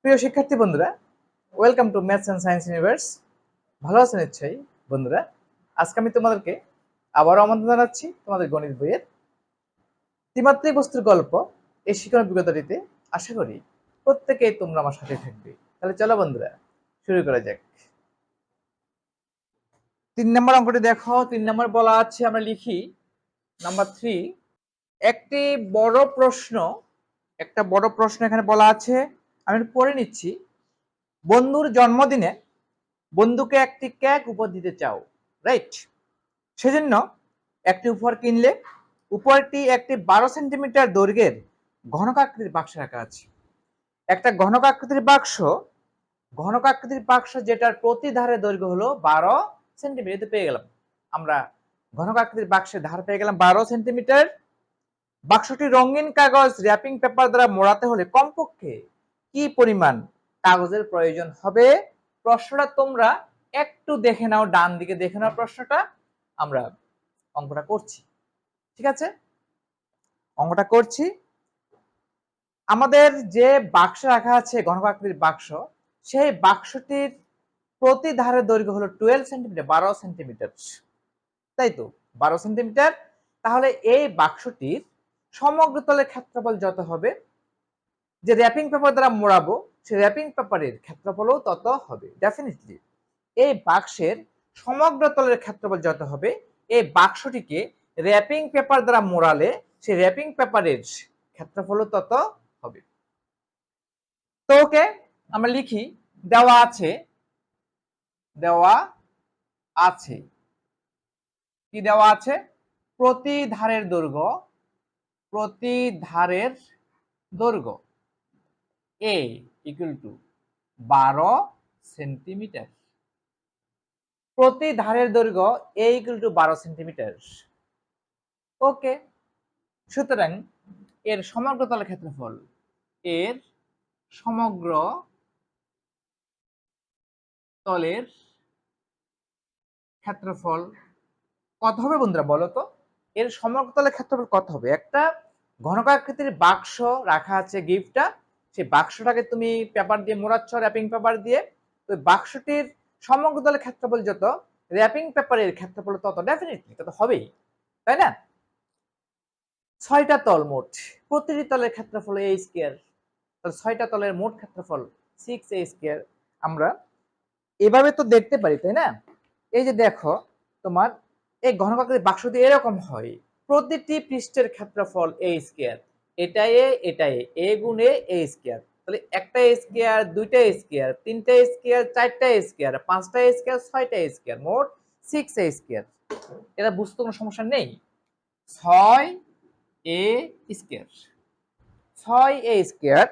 প্রিয় শিক্ষার্থী বন্ধুরা, welcome to maths and science universe. ভালো আছেন নিশ্চয়ই বন্ধুরা। আজকে আমি তোমাদেরকে আবারও আমন্ত্রণ জানাচ্ছি তোমাদের গণিত বইয়ের ত্রিমাত্রিক বস্তুর গল্প এই শিক্ষণ অভিজ্ঞতাটিতে। আশা করি প্রত্যেকেই তোমরা আমার সাথে থাকবে। তাহলে চলো বন্ধুরা, শুরু করা যাক। 3 নম্বর অঙ্কটি দেখো। 3 নম্বর বলা আছে, আমরা লিখি নাম্বার 3। একটা বড় প্রশ্ন এখানে বলা আছে, আমি পড়ে নিচ্ছি। বন্ধুর জন্মদিনে বন্ধুকে একটি কেক উপহার দিতে চাও, রাইট? সেজন্য একটি উপহার কিনলে। উপহারটি একটি 12 সেন্টিমিটার দৈর্ঘ্যের ঘনকাকৃতির বাক্সে রাখা আছে। একটা ঘনকাকৃতির বাক্স যেটার প্রতি ধারের দৈর্ঘ্য হলো 12 সেন্টিমিটার। পেয়ে গেলাম আমরা ঘনকাকৃতির বাক্সের ধার পেয়ে গেলাম 12 সেন্টিমিটার। বাক্সটি রঙিন কাগজ র্যাপিং পেপার দ্বারা মোড়াতে হলে কমপক্ষে কি পরিমাণ কাগজের প্রয়োজন হবে? প্রশ্নটা তোমরা একটু দেখে নাও, ডান দিকে দেখে নাও প্রশ্নটা। আমরা অঙ্কটা করছি, ঠিক আছে? অঙ্কটা করছি। আমাদের যে বাক্স রাখা আছে ঘনকাকৃতির বাক্স, সেই বাক্সটির প্রতি ধারের দৈর্ঘ্য হলো 12 সেন্টিমিটার, 12 সেন্টিমিটার, তাই তো 12 সেন্টিমিটার। তাহলে এই বাক্সটির সমগ্র তলের ক্ষেত্রফল যত হবে, যে র্যাপিং পেপার দ্বারা মোড়াবো সেই র্যাপিং পেপারের ক্ষেত্রফলও তত হবে। ডেফিনেটলি এই বাক্সের সমগ্র তলের ক্ষেত্রফল যত হবে, এই বাক্সটিকে র্যাপিং পেপার দ্বারা মোড়ালে সেই র্যাপিং পেপারের ক্ষেত্রফলও তত হবে। তো ওকে, আমরা লিখি দেওয়া আছে কি দেওয়া আছে? প্রতি ধারের দৈর্ঘ্য a ইকুয়াল টু 12 সেন্টিমিটার। প্রতি ধারের দৈর্ঘ্য a ইকুয়াল টু 12 সেন্টিমিটার। ওকে, সুতরাং এর সমগ্র তলের ক্ষেত্রফল কত হবে বন্ধুরা বলো তো? এর সমগ্র তলের ক্ষেত্রফল কত হবে? একটা ঘনকাকৃতির বাক্স রাখা আছে, গিফটটা, সেই বাক্সটাকে তুমি পেপার দিয়ে মোড়াচ্ছ, র্যাপিং পেপার দিয়ে। ওই বাক্সটির সমগ্র তলের ক্ষেত্রফল যত, র্যাপিং পেপারের ক্ষেত্রফল তত। ডেফিনেটলি তত হবেই, তাই না? 6টা তল মোট, প্রতিটি তলের ক্ষেত্রফল a স্কয়ার। তাহলে 6টা তলের মোট ক্ষেত্রফল 6a স্কয়ার। আমরা এভাবে তো দেখতে পারি, তাই না? এই যে দেখো, তোমার এই ঘনকাকৃতির বাক্সটি এরকম হয়, প্রতিটি পৃষ্ঠের ক্ষেত্রফল a স্কয়ার। এটাই a গুণ a স্কয়ার। তাহলে একটা a স্কয়ার, দুইটা a স্কয়ার, তিনটা a স্কয়ার, চারটা a স্কয়ার, পাঁচটা a স্কয়ার, ছয়টা a স্কয়ার, মোট 6a স্কয়ার। এটা বুঝতে কোনো সমস্যা নেই। 6a স্কয়ার, 6a স্কয়ার,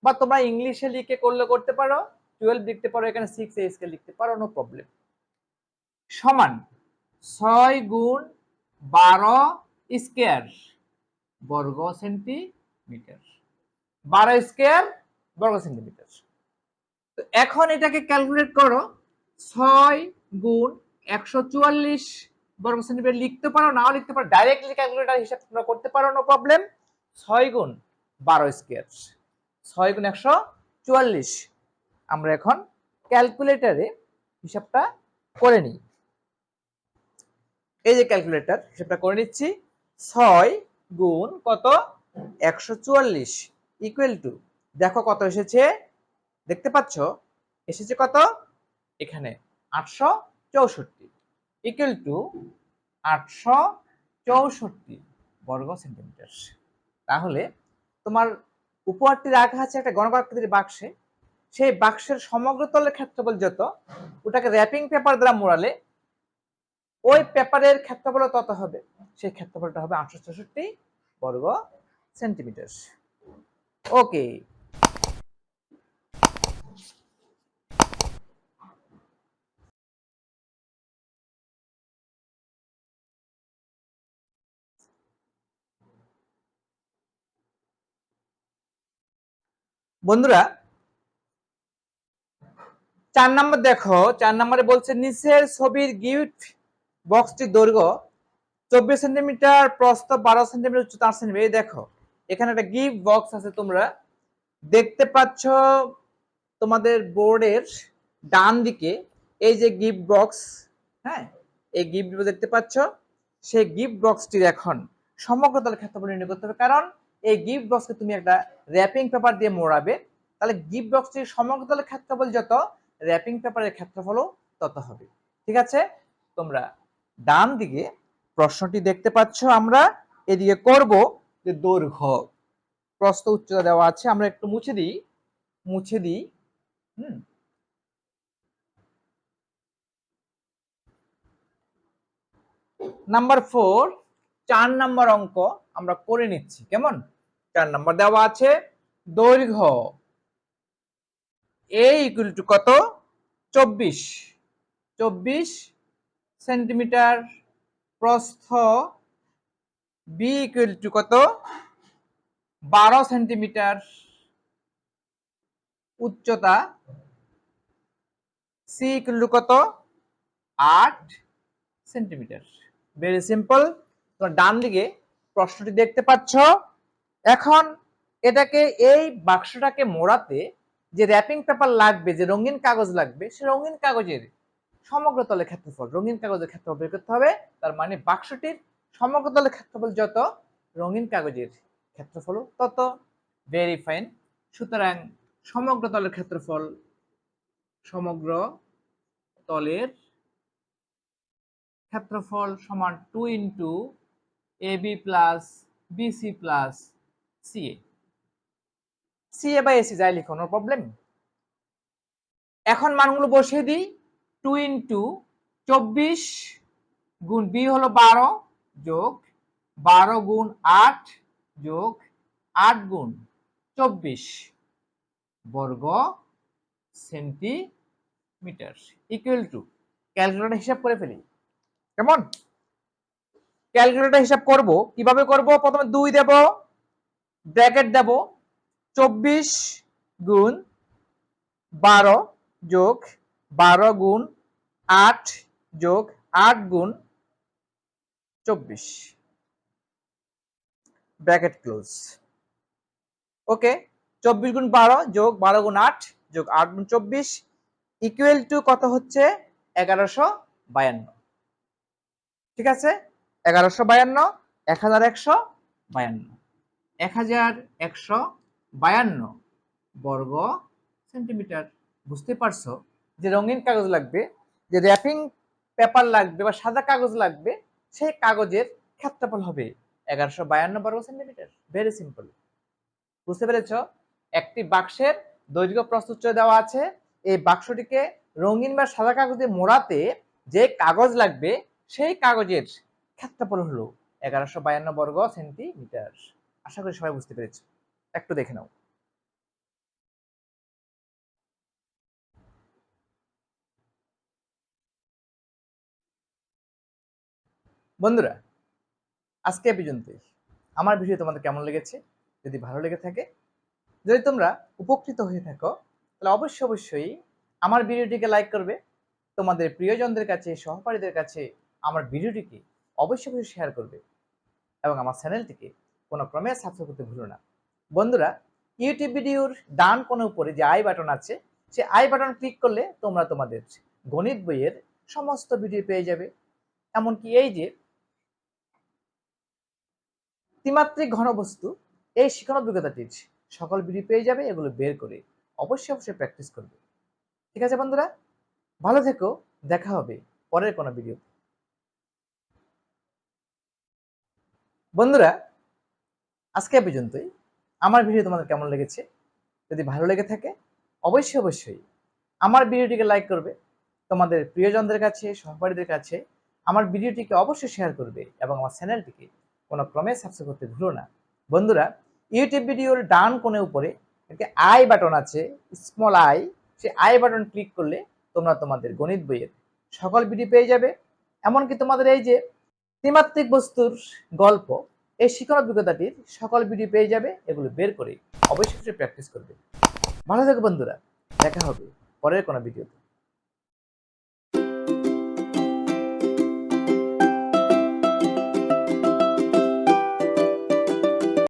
বা তোমরা ইংলিশে লিখে করতে পারো, 12 লিখতে পারো, এখানে 6a স্কয়ার লিখতে পারো, নো প্রবলেম। সমান 6 গুণ 12 স্কয়ার বর্গ সেন্টিমিটার, 12 স্কয়ার বর্গ সেন্টিমিটার। তো এখন এটাকে ক্যালকুলেট করো। 6 গুণ 144 বর্গ সেন্টিমিটার লিখতে পারো, নাও লিখতে পারো, ডাইরেক্টলি ক্যালকুলেটর হিসাব তোমরা করতে পারো, নো প্রবলেম। 6 গুণ 12 স্কয়ার, 6 গুণ 144। আমরা এখন ক্যালকুলেটরে হিসাবটা করে নিই। এই যে ক্যালকুলেটর, হিসাবটা করে নিচ্ছি। 6 গুণ কত? 144 ইকুয়াল টু, দেখো কত এসেছে, দেখতে পাচ্ছ এসেছে কত? এখানে 864 ইকুয়াল টু 864 বর্গ সেন্টিমিটার। তাহলে তোমার উপহারটি রাখা আছে একটা ঘনকাকৃতির বাক্সে, সেই বাক্সের সমগ্র তলের ক্ষেত্রফল যত, ওটাকে র্যাপিং পেপার দ্বারা মোড়ালে ওই পেপারের ক্ষেত্রফল তত হবে। সেই ক্ষেত্রফলটা হবে 864 বর্গ সেন্টিমিটার। ওকে, বন্ধুরা 4 নম্বর দেখো। 4 নম্বরে বলছে নিচের ছবির গিফট বক্সটির দৈর্ঘ্য 24 সেন্টিমিটার, প্রস্থ 12 সেন্টিমিটার, উচ্চতা 8 সেন্টিমিটার। এই দেখো এখানে একটা গিফট বক্স আছে, তোমরা দেখতে পাচ্ছ তোমাদের বোর্ডের ডান দিকে এই যে গিফট বক্স, হ্যাঁ, এই গিফট বক্স দেখতে পাচ্ছ। সেই গিফট বক্সটির এখন সমগ্র তলের ক্ষেত্রফল নির্ণয় করতে হবে, কারণ এই গিফট বক্সকে তুমি একটা র্যাপিং পেপার দিয়ে মোড়াবে, তাহলে গিফট বক্সটির সমগ্র তলের ক্ষেত্রফল যত, র্যাপিং পেপারের ক্ষেত্রফলও তত হবে। ঠিক আছে, তোমরা ডান দিকে প্রশ্নটি দেখতে পাচ্ছ। আমরা এদিকে করব যে দৈর্ঘ্য, প্রস্থ উচ্চতা দেওয়া আছে, আমরা একটু মুছে দিই। নাম্বার 4, 4 নাম্বার অঙ্ক আমরা করে নিচ্ছি। কেমন? 4 নাম্বার দেওয়া আছে দৈর্ঘ্য a ইকুয়াল টু কত? 24 সেন্টিমিটার, প্রস্থ b ইকুয়াল টু কত? 12 সেন্টিমিটার, উচ্চতা c ইকুয়াল টু কত? 8 সেন্টিমিটার। Very simple. তোমরা ডান দিকে প্রশ্নটি দেখতে পাচ্ছ। এখন এটাকে, এই বাক্সটাকে মোড়াতে যে র্যাপিং পেপার লাগবে, যে রঙিন কাগজ লাগবে, সে রঙিন কাগজের সমগ্র তলের ক্ষেত্রফল, রঙিন কাগজের ক্ষেত্রফল বের করতে হবে। তার মানে বাক্সটির সমগ্র তলের ক্ষেত্রফল যত, রঙিন কাগজের ক্ষেত্রফল তত। Very fine. সুতরাং সমগ্র তলের ক্ষেত্রফল, সমগ্র তলের ক্ষেত্রফল সমান 2 into ab plus bc plus ca। ca by ac যাই লিখো, নো প্রবলেম। এখন মানগুলো বসিয়ে দিই। 2 ইন্টু 24 গুণ b হলো 12 যোগ 12 গুণ 8 যোগ 8 গুণ 24 বর্গ সেন্টিমিটার ইকুয়াল টু, ক্যালকুলেটর হিসাব করে ফেলি। কেমন? ক্যালকুলেটর হিসাব করব, কিভাবে করব? প্রথমে 2 দেব, ব্র্যাকেট দেব, 24 গুণ 12 যোগ 12 গুণ 8 যোগ 8 গুণ 24, ব্র্যাকেট ক্লোজ। ওকে, 24 গুণ 12 যোগ 12 গুণ 8 যোগ 8 গুণ 24 ইকুয়াল টু কত হচ্ছে? 1152। ঠিক আছে, 1152, 1152, 1152 বর্গ সেন্টিমিটার। বুঝতে পারছো যে রঙিন কাগজ লাগবে, যে র্যাপিং পেপার লাগবে বা সাদা কাগজ লাগবে, সেই কাগজের ক্ষেত্রফল হবে 1152 বর্গ সেন্টিমিটার। Very simple. বুঝতে পেরেছ? একটি বাক্সের দৈর্ঘ্য প্রস্থ উচ্চতা দেওয়া আছে, এই বাক্সটিকে রঙিন বা সাদা কাগজে মোড়াতে যে কাগজ লাগবে, সেই কাগজের ক্ষেত্রফল হলো 1152 বর্গ সেন্টিমিটার। আশা করি সবাই বুঝতে পেরেছ। একটু দেখে নাও। বন্ধুরা, আজকে এ পর্যন্তই। আমার ভিডিও তোমাদের কেমন লেগেছে? যদি ভালো লেগে থাকে, যদি তোমরা উপকৃত হয়ে থাকো, তাহলে অবশ্যই আমার ভিডিওটিকে লাইক করবে, তোমাদের প্রিয়জনদের কাছে, সহপাঠীদের কাছে আমার ভিডিওটিকে অবশ্যই শেয়ার করবে, এবং আমার চ্যানেলটিকে কোনো ক্রমে সাবস্ক্রাইব করতে ভুলো না। বন্ধুরা, ইউটিউব ভিডিওর ডান কোণের উপরে যে আই বাটন আছে, সেই আই বাটন ক্লিক করলে তোমরা তোমাদের গণিত বইয়ের সমস্ত ভিডিও পেয়ে যাবে। এমনকি এই যে ত্রিমাত্রিক ঘনবস্তু, এই শিক্ষণ অভিজ্ঞতাটির সকল ভিডিও পেয়ে যাবে। এগুলো বের করে অবশ্যই প্র্যাকটিস করবে। ঠিক আছে বন্ধুরা, ভালো থেকো, দেখা হবে পরের কোনো ভিডিও। বন্ধুরা, আজকে এ পর্যন্তই। আমার ভিডিও তোমাদের কেমন লেগেছে? যদি ভালো লেগে থাকে, অবশ্যই আমার ভিডিওটিকে লাইক করবে, তোমাদের প্রিয়জনদের কাছে, সহপাঠীদের কাছে আমার ভিডিওটিকে অবশ্যই শেয়ার করবে, এবং আমার চ্যানেলটিকে কোনো ক্রমে সাবস্ক্রাইব করতে ভুলো না। বন্ধুরা, ইউটিউব ভিডিওর ডান কোণে উপরে একটি আই বাটন আছে, স্মল আই, সেই আই বাটন ক্লিক করলে তোমরা তোমাদের গণিত বইয়ের সকল ভিডিও পেয়ে যাবে। এমনকি তোমাদের এই যে ত্রিমাত্রিক বস্তুর গল্প, এই শিক্ষণ অভিজ্ঞতাটির সকল ভিডিও পেয়ে যাবে। এগুলো বের করে অবশ্যই প্র্যাকটিস করবে। ভালো থেকো বন্ধুরা, দেখা হবে পরের কোনো ভিডিওতে।